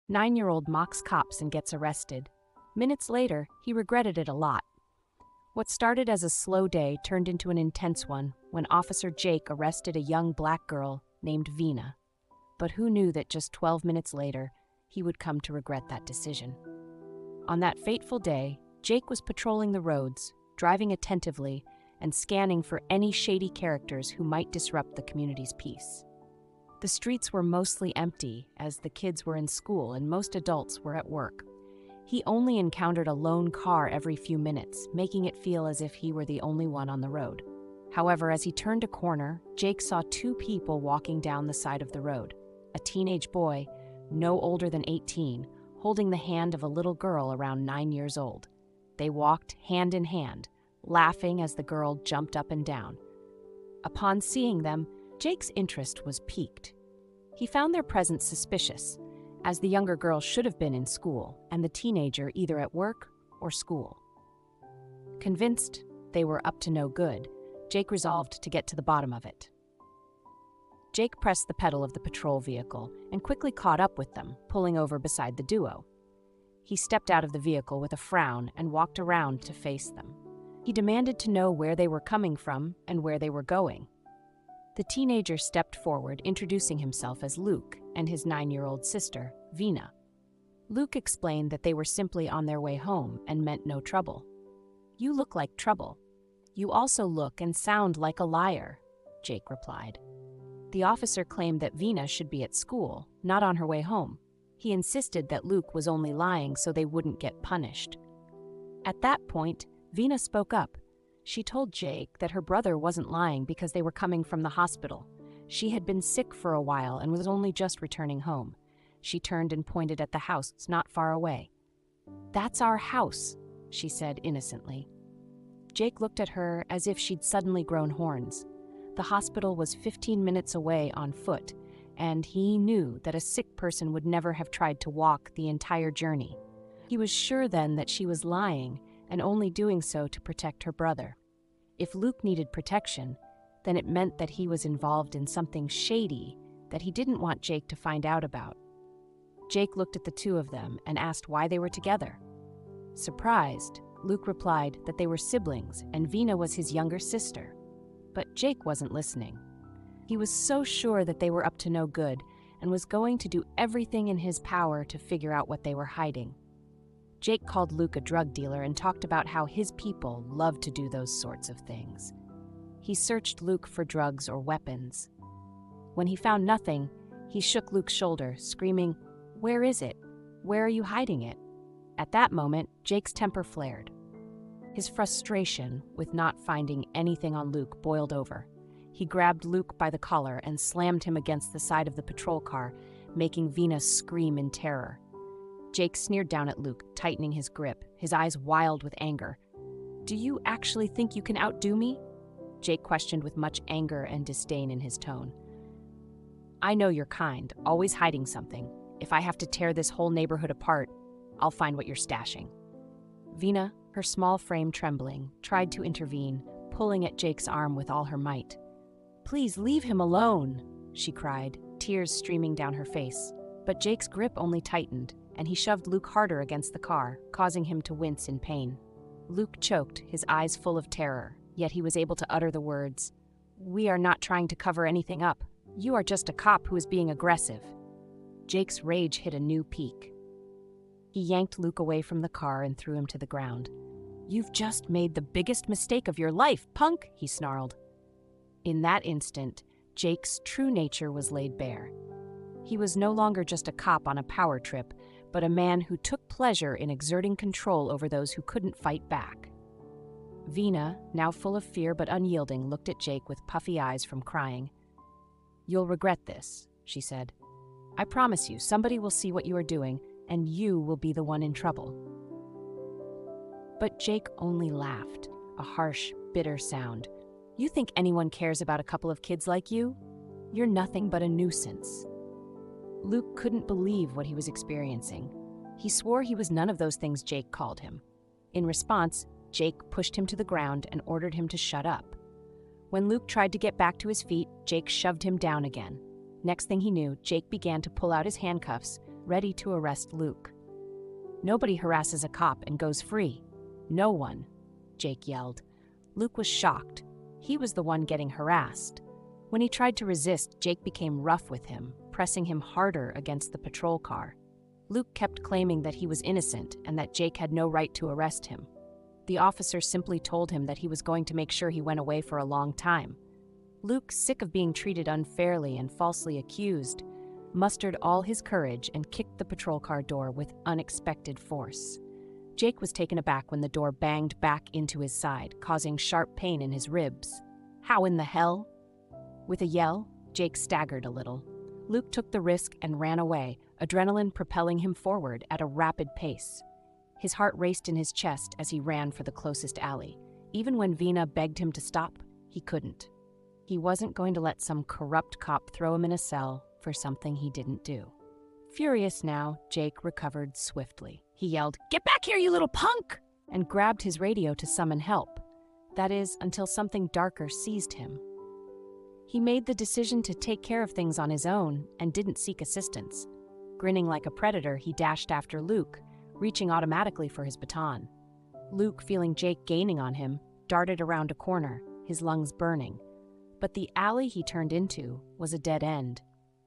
9-year-old mocks cops and gets arrested. Minutes later, he regretted it a lot. What started as a slow day turned into an intense one when Officer Jake arrested a young black girl named Vena. But who knew that just 12 minutes later, he would come to regret that decision? On that fateful day, Jake was patrolling the roads, driving attentively, and scanning for any shady characters who might disrupt the community's peace. The streets were mostly empty, as the kids were in school and most adults were at work. He only encountered a lone car every few minutes, making it feel as if he were the only one on the road. However, as he turned a corner, Jake saw two people walking down the side of the road. A teenage boy, no older than 18, holding the hand of a little girl around 9 years old. They walked hand in hand, laughing as the girl jumped up and down. Upon seeing them, Jake's interest was piqued. He found their presence suspicious, as the younger girl should have been in school and the teenager either at work or school. Convinced they were up to no good, Jake resolved to get to the bottom of it. Jake pressed the pedal of the patrol vehicle and quickly caught up with them, pulling over beside the duo. He stepped out of the vehicle with a frown and walked around to face them. He demanded to know where they were coming from and where they were going. The teenager stepped forward, introducing himself as Luke and his 9-year-old sister, Vena. Luke explained that they were simply on their way home and meant no trouble. "You look like trouble. You also look and sound like a liar," Jake replied. The officer claimed that Vena should be at school, not on her way home. He insisted that Luke was only lying so they wouldn't get punished. At that point, Vena spoke up. She told Jake that her brother wasn't lying because they were coming from the hospital. She had been sick for a while and was only just returning home. She turned and pointed at the house not far away. "That's our house," she said innocently. Jake looked at her as if she'd suddenly grown horns. The hospital was 15 minutes away on foot, and he knew that a sick person would never have tried to walk the entire journey. He was sure then that she was lying and only doing so to protect her brother. If Luke needed protection, then it meant that he was involved in something shady that he didn't want Jake to find out about. Jake looked at the two of them and asked why they were together. Surprised, Luke replied that they were siblings and Vena was his younger sister. But Jake wasn't listening. He was so sure that they were up to no good and was going to do everything in his power to figure out what they were hiding. Jake called Luke a drug dealer and talked about how his people love to do those sorts of things. He searched Luke for drugs or weapons. When he found nothing, he shook Luke's shoulder, screaming, "Where is it? Where are you hiding it?" At that moment, Jake's temper flared. His frustration with not finding anything on Luke boiled over. He grabbed Luke by the collar and slammed him against the side of the patrol car, making Vena scream in terror. Jake sneered down at Luke, tightening his grip, his eyes wild with anger. "Do you actually think you can outdo me?" Jake questioned with much anger and disdain in his tone. "I know you're kind, always hiding something. If I have to tear this whole neighborhood apart, I'll find what you're stashing." Vena, her small frame trembling, tried to intervene, pulling at Jake's arm with all her might. "Please leave him alone," she cried, tears streaming down her face. But Jake's grip only tightened, and he shoved Luke harder against the car, causing him to wince in pain. Luke choked, his eyes full of terror, yet he was able to utter the words, "We are not trying to cover anything up. You are just a cop who is being aggressive." Jake's rage hit a new peak. He yanked Luke away from the car and threw him to the ground. "You've just made the biggest mistake of your life, punk," he snarled. In that instant, Jake's true nature was laid bare. He was no longer just a cop on a power trip, but a man who took pleasure in exerting control over those who couldn't fight back. Vena, now full of fear but unyielding, looked at Jake with puffy eyes from crying. "You'll regret this," she said. "I promise you, somebody will see what you are doing, and you will be the one in trouble." But Jake only laughed, a harsh, bitter sound. "You think anyone cares about a couple of kids like you? You're nothing but a nuisance." Luke couldn't believe what he was experiencing. He swore he was none of those things Jake called him. In response, Jake pushed him to the ground and ordered him to shut up. When Luke tried to get back to his feet, Jake shoved him down again. Next thing he knew, Jake began to pull out his handcuffs, ready to arrest Luke. "Nobody harasses a cop and goes free. No one," Jake yelled. Luke was shocked. He was the one getting harassed. When he tried to resist, Jake became rough with him, pressing him harder against the patrol car. Luke kept claiming that he was innocent and that Jake had no right to arrest him. The officer simply told him that he was going to make sure he went away for a long time. Luke, sick of being treated unfairly and falsely accused, mustered all his courage and kicked the patrol car door with unexpected force. Jake was taken aback when the door banged back into his side, causing sharp pain in his ribs. "How in the hell?" With a yell, Jake staggered a little. Luke took the risk and ran away, adrenaline propelling him forward at a rapid pace. His heart raced in his chest as he ran for the closest alley. Even when Vena begged him to stop, he couldn't. He wasn't going to let some corrupt cop throw him in a cell for something he didn't do. Furious now, Jake recovered swiftly. He yelled, "Get back here, you little punk!" and grabbed his radio to summon help. That is, until something darker seized him. He made the decision to take care of things on his own and didn't seek assistance. Grinning like a predator, he dashed after Luke, reaching automatically for his baton. Luke, feeling Jake gaining on him, darted around a corner, his lungs burning. But the alley he turned into was a dead end.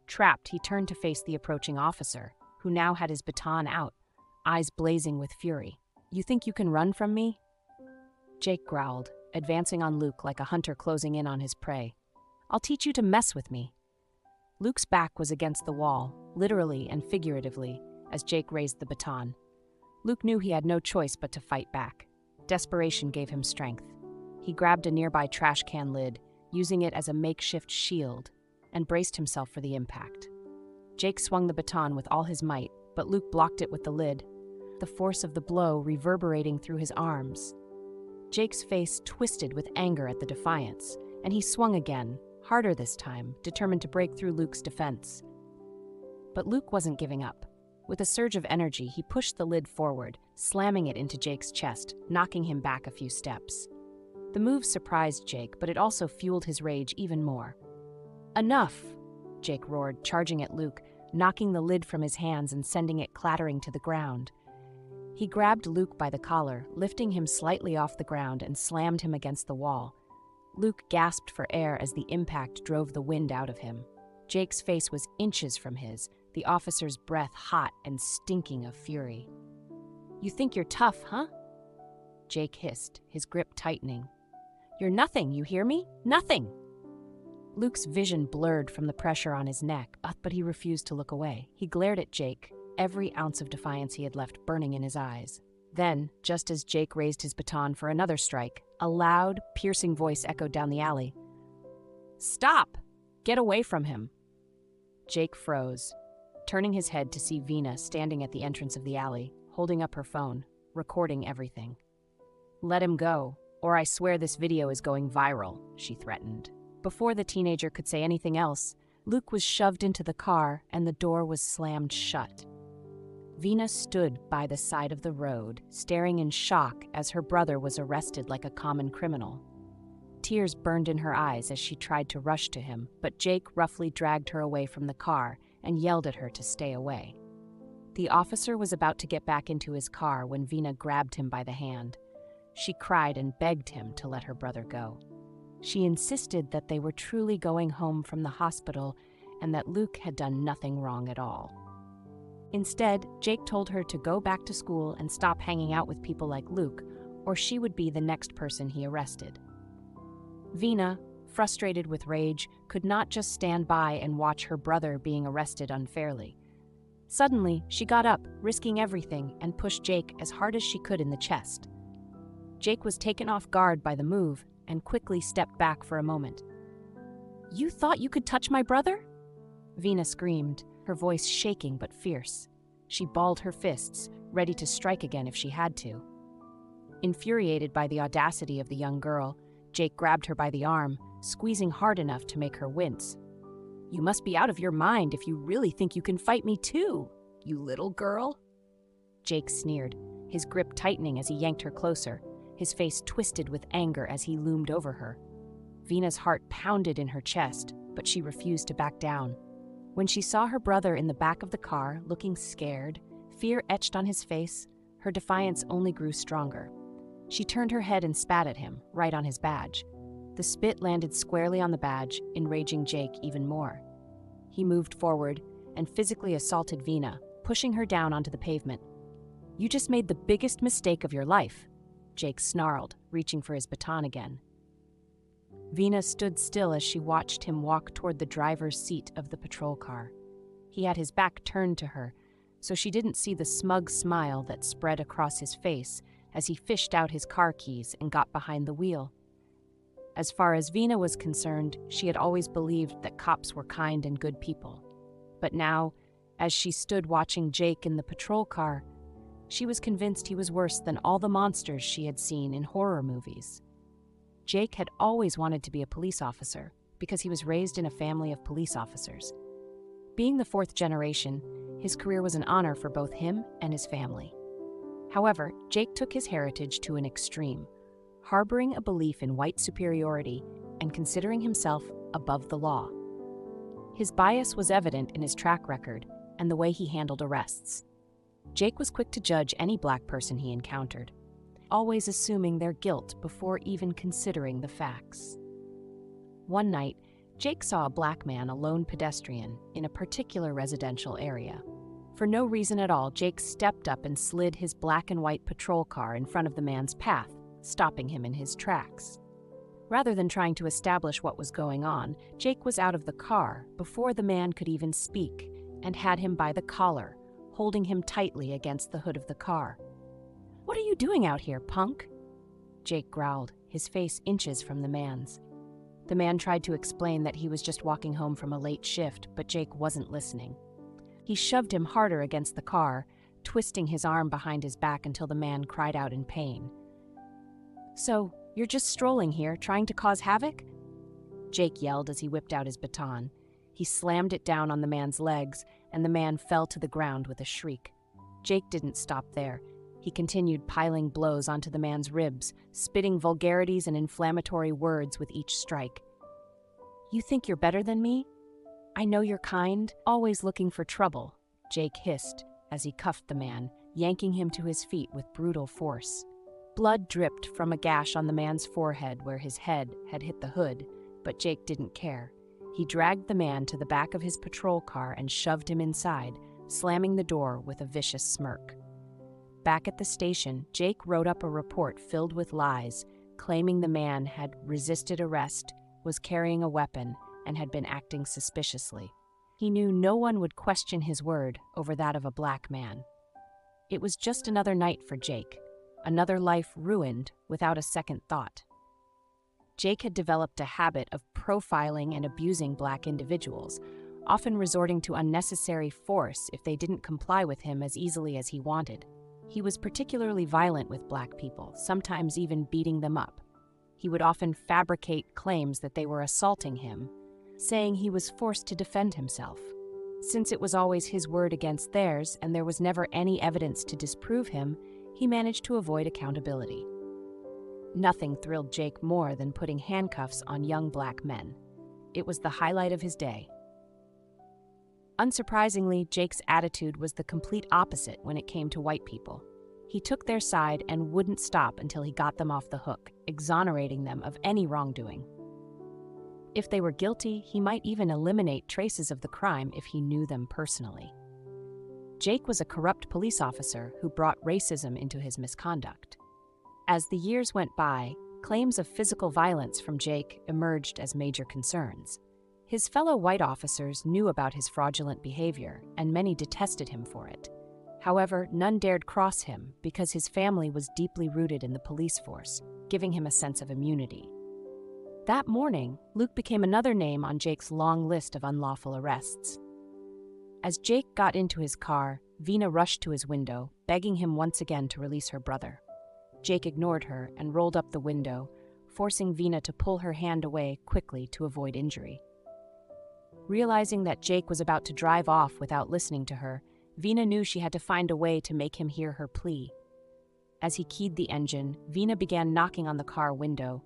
Trapped, he turned to face the approaching officer, who now had his baton out, eyes blazing with fury. "You think you can run from me?" Jake growled, advancing on Luke like a hunter closing in on his prey. "I'll teach you to mess with me." Luke's back was against the wall, literally and figuratively, as Jake raised the baton. Luke knew he had no choice but to fight back. Desperation gave him strength. He grabbed a nearby trash can lid, using it as a makeshift shield, and braced himself for the impact. Jake swung the baton with all his might, but Luke blocked it with the lid, the force of the blow reverberating through his arms. Jake's face twisted with anger at the defiance, and he swung again, harder this time, determined to break through Luke's defense. But Luke wasn't giving up. With a surge of energy, he pushed the lid forward, slamming it into Jake's chest, knocking him back a few steps. The move surprised Jake, but it also fueled his rage even more. "Enough!" Jake roared, charging at Luke, knocking the lid from his hands and sending it clattering to the ground. He grabbed Luke by the collar, lifting him slightly off the ground and slammed him against the wall. Luke gasped for air as the impact drove the wind out of him. Jake's face was inches from his, the officer's breath hot and stinking of fury. "You think you're tough, huh?" Jake hissed, his grip tightening. "You're nothing, you hear me? Nothing!" Luke's vision blurred from the pressure on his neck, but he refused to look away. He glared at Jake, every ounce of defiance he had left burning in his eyes. Then, just as Jake raised his baton for another strike, a loud, piercing voice echoed down the alley. "Stop! Get away from him!" Jake froze, turning his head to see Vena standing at the entrance of the alley, holding up her phone, recording everything. "Let him go, or I swear this video is going viral," she threatened. Before the teenager could say anything else, Luke was shoved into the car and the door was slammed shut. Vena stood by the side of the road, staring in shock as her brother was arrested like a common criminal. Tears burned in her eyes as she tried to rush to him, but Jake roughly dragged her away from the car and yelled at her to stay away. The officer was about to get back into his car when Vena grabbed him by the hand. She cried and begged him to let her brother go. She insisted that they were truly going home from the hospital and that Luke had done nothing wrong at all. Instead, Jake told her to go back to school and stop hanging out with people like Luke, or she would be the next person he arrested. Vena, frustrated with rage, could not just stand by and watch her brother being arrested unfairly. Suddenly, she got up, risking everything, and pushed Jake as hard as she could in the chest. Jake was taken off guard by the move and quickly stepped back for a moment. "You thought you could touch my brother?" Vena screamed, her voice shaking but fierce. She balled her fists, ready to strike again if she had to. Infuriated by the audacity of the young girl, Jake grabbed her by the arm, squeezing hard enough to make her wince. "You must be out of your mind if you really think you can fight me too, you little girl." Jake sneered, his grip tightening as he yanked her closer, his face twisted with anger as he loomed over her. Vena's heart pounded in her chest, but she refused to back down. When she saw her brother in the back of the car, looking scared, fear etched on his face, her defiance only grew stronger. She turned her head and spat at him, right on his badge. The spit landed squarely on the badge, enraging Jake even more. He moved forward and physically assaulted Vena, pushing her down onto the pavement. "You just made the biggest mistake of your life," Jake snarled, reaching for his baton again. Vena stood still as she watched him walk toward the driver's seat of the patrol car. He had his back turned to her, so she didn't see the smug smile that spread across his face as he fished out his car keys and got behind the wheel. As far as Vena was concerned, she had always believed that cops were kind and good people. But now, as she stood watching Jake in the patrol car, she was convinced he was worse than all the monsters she had seen in horror movies. Jake had always wanted to be a police officer because he was raised in a family of police officers. Being the fourth generation, his career was an honor for both him and his family. However, Jake took his heritage to an extreme, harboring a belief in white superiority and considering himself above the law. His bias was evident in his track record and the way he handled arrests. Jake was quick to judge any black person he encountered, always assuming their guilt before even considering the facts. One night, Jake saw a black man, a lone pedestrian, in a particular residential area. For no reason at all, Jake stepped up and slid his black and white patrol car in front of the man's path, stopping him in his tracks. Rather than trying to establish what was going on, Jake was out of the car before the man could even speak and had him by the collar, holding him tightly against the hood of the car. "What are you doing out here, punk?" Jake growled, his face inches from the man's. The man tried to explain that he was just walking home from a late shift, but Jake wasn't listening. He shoved him harder against the car, twisting his arm behind his back until the man cried out in pain. "So, you're just strolling here, trying to cause havoc?" Jake yelled as he whipped out his baton. He slammed it down on the man's legs, and the man fell to the ground with a shriek. Jake didn't stop there. He continued piling blows onto the man's ribs, spitting vulgarities and inflammatory words with each strike. "You think you're better than me? I know you're kind, always looking for trouble," Jake hissed as he cuffed the man, yanking him to his feet with brutal force. Blood dripped from a gash on the man's forehead where his head had hit the hood, but Jake didn't care. He dragged the man to the back of his patrol car and shoved him inside, slamming the door with a vicious smirk. Back at the station, Jake wrote up a report filled with lies, claiming the man had resisted arrest, was carrying a weapon, and had been acting suspiciously. He knew no one would question his word over that of a black man. It was just another night for Jake, another life ruined without a second thought. Jake had developed a habit of profiling and abusing black individuals, often resorting to unnecessary force if they didn't comply with him as easily as he wanted. He was particularly violent with black people, sometimes even beating them up. He would often fabricate claims that they were assaulting him, saying he was forced to defend himself. Since it was always his word against theirs and there was never any evidence to disprove him, he managed to avoid accountability. Nothing thrilled Jake more than putting handcuffs on young black men. It was the highlight of his day. Unsurprisingly, Jake's attitude was the complete opposite when it came to white people. He took their side and wouldn't stop until he got them off the hook, exonerating them of any wrongdoing. If they were guilty, he might even eliminate traces of the crime if he knew them personally. Jake was a corrupt police officer who brought racism into his misconduct. As the years went by, claims of physical violence from Jake emerged as major concerns. His fellow white officers knew about his fraudulent behavior, and many detested him for it. However, none dared cross him because his family was deeply rooted in the police force, giving him a sense of immunity. That morning, Luke became another name on Jake's long list of unlawful arrests. As Jake got into his car, Vena rushed to his window, begging him once again to release her brother. Jake ignored her and rolled up the window, forcing Vena to pull her hand away quickly to avoid injury. Realizing that Jake was about to drive off without listening to her, Vena knew she had to find a way to make him hear her plea. As he keyed the engine, Vena began knocking on the car window,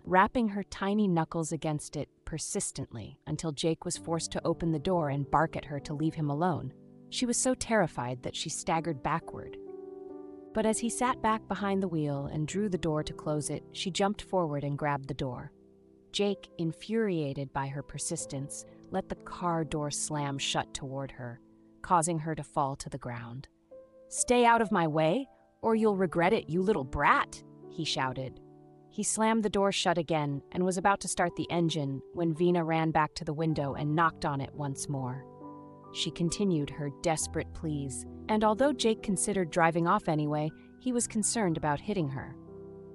rapping her tiny knuckles against it persistently until Jake was forced to open the door and bark at her to leave him alone. She was so terrified that she staggered backward. But as he sat back behind the wheel and drew the door to close it, she jumped forward and grabbed the door. Jake, infuriated by her persistence, let the car door slam shut toward her, causing her to fall to the ground. "Stay out of my way, or you'll regret it, you little brat," he shouted. He slammed the door shut again and was about to start the engine when Vena ran back to the window and knocked on it once more. She continued her desperate pleas, and although Jake considered driving off anyway, he was concerned about hitting her.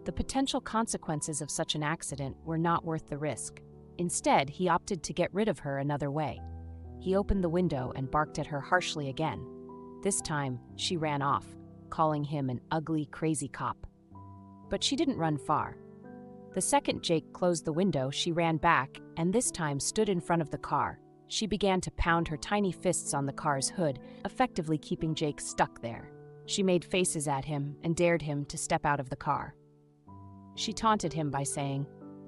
The potential consequences of such an accident were not worth the risk. Instead, he opted to get rid of her another way. He opened the window and barked at her harshly again. This time, she ran off, calling him an ugly, crazy cop. But she didn't run far. The second Jake closed the window, she ran back and this time stood in front of the car. She began to pound her tiny fists on the car's hood, effectively keeping Jake stuck there. She made faces at him and dared him to step out of the car. She taunted him by saying,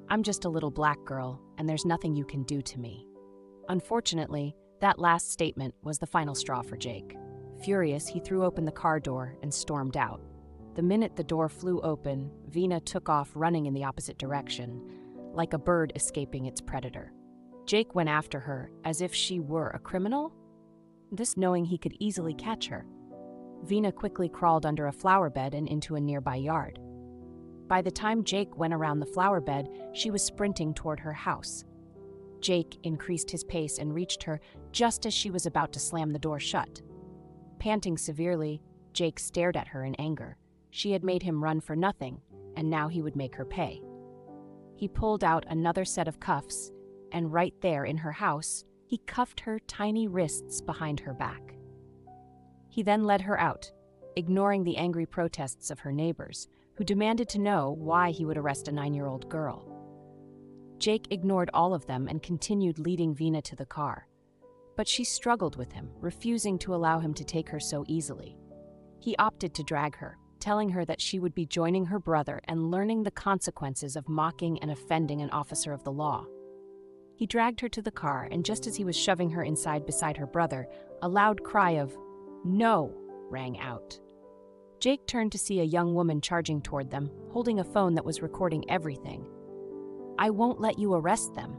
"I'm just a little black girl, and there's nothing you can do to me." Unfortunately, that last statement was the final straw for Jake. Furious, he threw open the car door and stormed out. The minute the door flew open, Vena took off running in the opposite direction, like a bird escaping its predator. Jake went after her as if she were a criminal, this knowing he could easily catch her. Vena quickly crawled under a flower bed and into a nearby yard. By the time Jake went around the flower bed, she was sprinting toward her house. Jake increased his pace and reached her just as she was about to slam the door shut. Panting severely, Jake stared at her in anger. She had made him run for nothing, and now he would make her pay. He pulled out another set of cuffs, and right there in her house, he cuffed her tiny wrists behind her back. He then led her out, ignoring the angry protests of her neighbors, who demanded to know why he would arrest a 9-year-old girl. Jake ignored all of them and continued leading Vena to the car. But she struggled with him, refusing to allow him to take her so easily. He opted to drag her, telling her that she would be joining her brother and learning the consequences of mocking and offending an officer of the law. He dragged her to the car, and just as he was shoving her inside beside her brother, a loud cry of "No!" rang out. Jake turned to see a young woman charging toward them, holding a phone that was recording everything. "I won't let you arrest them.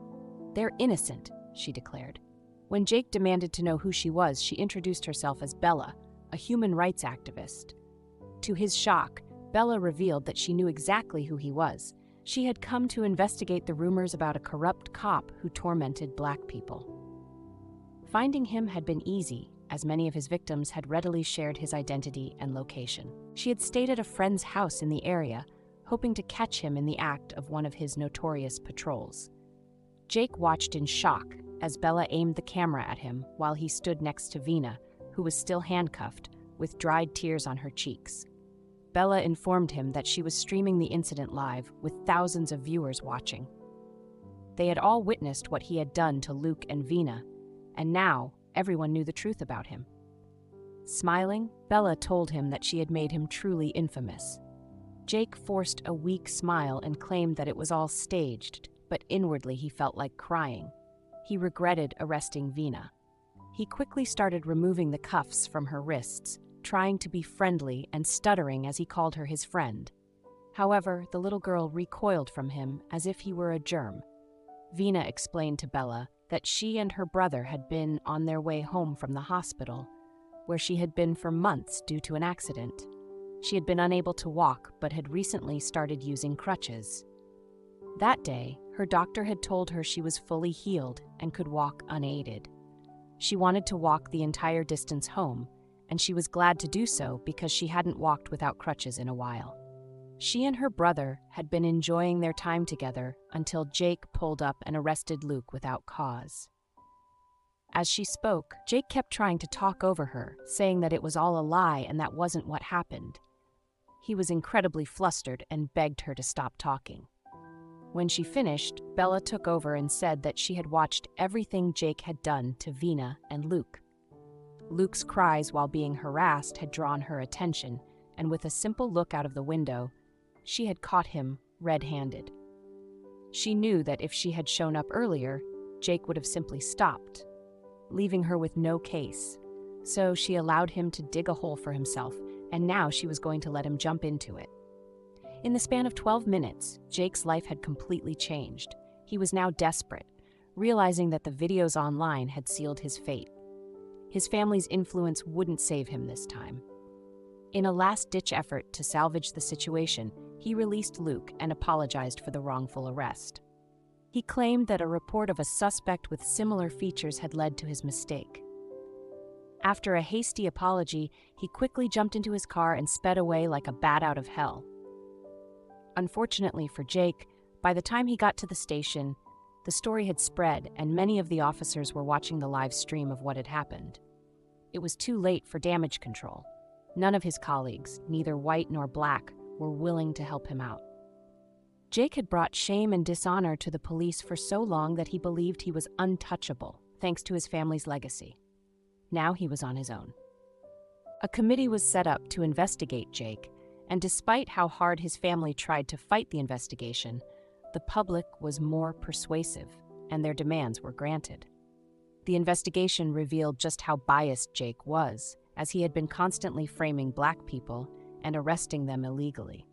They're innocent," she declared. When Jake demanded to know who she was, she introduced herself as Bella, a human rights activist. To his shock, Bella revealed that she knew exactly who he was. She had come to investigate the rumors about a corrupt cop who tormented black people. Finding him had been easy, as many of his victims had readily shared his identity and location. She had stayed at a friend's house in the area, hoping to catch him in the act of one of his notorious patrols. Jake watched in shock as Bella aimed the camera at him while he stood next to Vena, who was still handcuffed, with dried tears on her cheeks. Bella informed him that she was streaming the incident live, with thousands of viewers watching. They had all witnessed what he had done to Luke and Vena, and now everyone knew the truth about him. Smiling, Bella told him that she had made him truly infamous. Jake forced a weak smile and claimed that it was all staged, but inwardly he felt like crying. He regretted arresting Vena. He quickly started removing the cuffs from her wrists, trying to be friendly and stuttering as he called her his friend. However, the little girl recoiled from him as if he were a germ. Vena explained to Bella that she and her brother had been on their way home from the hospital, where she had been for months due to an accident. She had been unable to walk, but had recently started using crutches. That day, her doctor had told her she was fully healed and could walk unaided. She wanted to walk the entire distance home, and she was glad to do so because she hadn't walked without crutches in a while. She and her brother had been enjoying their time together until Jake pulled up and arrested Luke without cause. As she spoke, Jake kept trying to talk over her, saying that it was all a lie and that wasn't what happened. He was incredibly flustered and begged her to stop talking. When she finished, Bella took over and said that she had watched everything Jake had done to Vena and Luke. Luke's cries while being harassed had drawn her attention, and with a simple look out of the window, she had caught him red-handed. She knew that if she had shown up earlier, Jake would have simply stopped, leaving her with no case. So she allowed him to dig a hole for himself, and now she was going to let him jump into it. In the span of 12 minutes, Jake's life had completely changed. He was now desperate, realizing that the videos online had sealed his fate. His family's influence wouldn't save him this time. In a last-ditch effort to salvage the situation, he released Luke and apologized for the wrongful arrest. He claimed that a report of a suspect with similar features had led to his mistake. After a hasty apology, he quickly jumped into his car and sped away like a bat out of hell. Unfortunately for Jake, by the time he got to the station, the story had spread and many of the officers were watching the live stream of what had happened. It was too late for damage control. None of his colleagues, neither white nor black, were willing to help him out. Jake had brought shame and dishonor to the police for so long that he believed he was untouchable, thanks to his family's legacy. Now he was on his own. A committee was set up to investigate Jake, and despite how hard his family tried to fight the investigation, the public was more persuasive, and their demands were granted. The investigation revealed just how biased Jake was, as he had been constantly framing black people and arresting them illegally.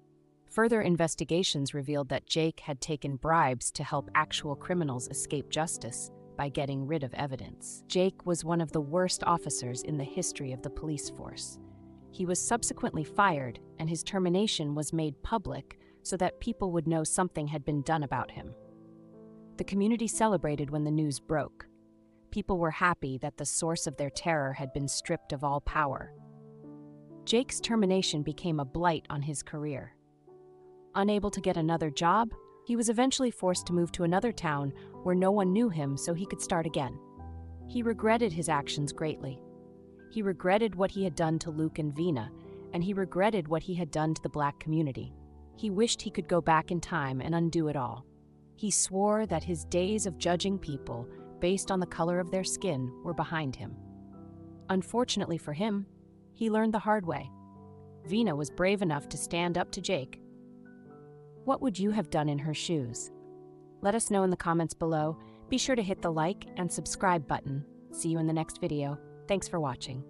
Further investigations revealed that Jake had taken bribes to help actual criminals escape justice by getting rid of evidence. Jake was one of the worst officers in the history of the police force. He was subsequently fired, and his termination was made public so that people would know something had been done about him. The community celebrated when the news broke. People were happy that the source of their terror had been stripped of all power. Jake's termination became a blight on his career. Unable to get another job, he was eventually forced to move to another town where no one knew him so he could start again. He regretted his actions greatly. He regretted what he had done to Luke and Vena, and he regretted what he had done to the black community. He wished he could go back in time and undo it all. He swore that his days of judging people based on the color of their skin were behind him. Unfortunately for him, he learned the hard way. Vena was brave enough to stand up to Jake. What would you have done in her shoes? Let us know in the comments below. Be sure to hit the like and subscribe button. See you in the next video. Thanks for watching.